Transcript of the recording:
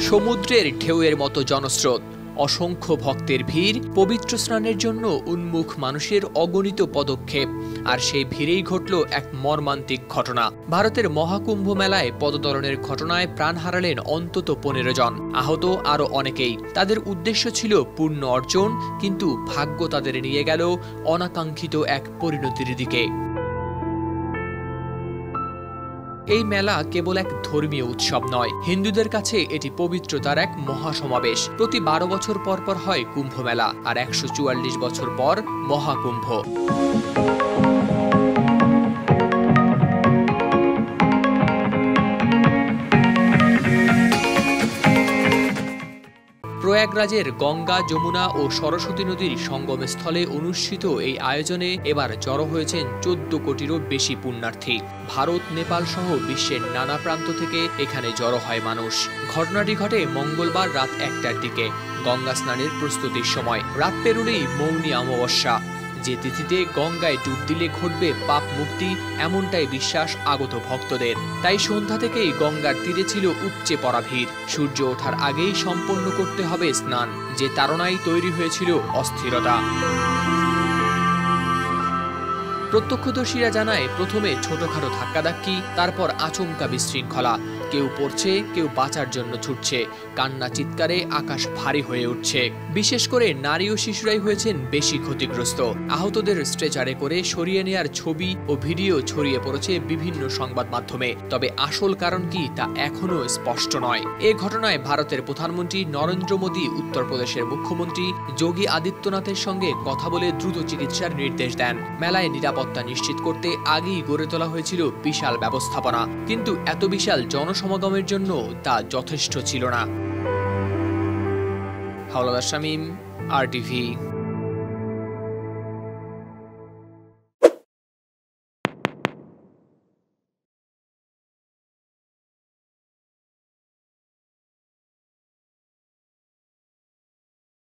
সমুদ্রের ঢেউয়ের মতো জনস্রোত, অসংখ্য ভক্তের ভিড়, পবিত্র স্নানের জন্য উন্মুখ মানুষের অগণিত পদক্ষেপ, আর সেই ভিড়েই ঘটল এক মর্মান্তিক ঘটনা। ভারতের মহাকুম্ভ মেলায় পদদলনের ঘটনায় প্রাণ হারালেন অন্তত 15 জন, আহত আরও অনেকেই। তাদের উদ্দেশ্য ছিল পুণ্য অর্জন, কিন্তু ভাগ্য তাদের নিয়ে গেল অনাকাঙ্ক্ষিত এক পরিণতির দিকে। এই মেলা কেবল এক ধর্মীয় উৎসব নয়, হিন্দুদের কাছে এটি পবিত্রতার এক মহাসমাবেশ। প্রতি 12 বছর পর পর হয় কুম্ভ মেলা, আর 144 বছর পর মহাকুম্ভ। প্রয়াগরাজের গঙ্গা, যমুনা ও সরস্বতী নদীর সঙ্গমস্থলে অনুষ্ঠিত এই আয়োজনে এবার জড়ো হয়েছেন 14 কোটিরও বেশি পুণ্যার্থী। ভারত, নেপাল সহ বিশ্বের নানা প্রান্ত থেকে এখানে জড়ো হয় মানুষ। ঘটনাটি ঘটে মঙ্গলবার রাত 1টার দিকে, গঙ্গা স্নানের প্রস্তুতির সময়। রাত পেরুলেই মৌনী অমাবস্যা, যে তিথিতে গঙ্গায় ডুব দিলে ঘটবে পাপ মুক্তি, এমনটাই বিশ্বাস আগত ভক্তদের। তাই সন্ধ্যা থেকেই গঙ্গার তীরে ছিল উপচে পড়া ভিড়। সূর্য ওঠার আগেই সম্পন্ন করতে হবে স্নান, যে তাড়নায় তৈরি হয়েছিল অস্থিরতা। প্রত্যক্ষদর্শীরা জানায়, প্রথমে ছোটখাটো ধাক্কাধাক্কি, তারপর আচমকা বিশৃঙ্খলা। কেউ পড়ছে, কেউ বাঁচার জন্য ছুটছে। কান্না চিৎকারে আকাশ ভারী হয়ে উঠছে। বিশেষ করে নারী ও শিশুরাই হয়েছেন বেশি ক্ষতিগ্রস্ত। আহতদের স্ট্রেচারে করে সরিয়ে নেয়ার ছবি ও ভিডিও ছড়িয়ে পড়েছে বিভিন্ন সংবাদ মাধ্যমে। তবে আসল কারণ কি তা এখনো স্পষ্ট নয়। এ ঘটনায় ভারতের প্রধানমন্ত্রী নরেন্দ্র মোদী উত্তরপ্রদেশের মুখ্যমন্ত্রী যোগী আদিত্যনাথের সঙ্গে কথা বলে দ্রুত চিকিৎসার নির্দেশ দেন। মেলায় নিরাপত্তা নিশ্চিত করতে আগেই গড়ে তোলা হয়েছিল বিশাল ব্যবস্থাপনা, কিন্তু এত বিশাল জনসমাগমের জন্য তা যথেষ্ট ছিল না। হাওলাদার শামীম, RTV।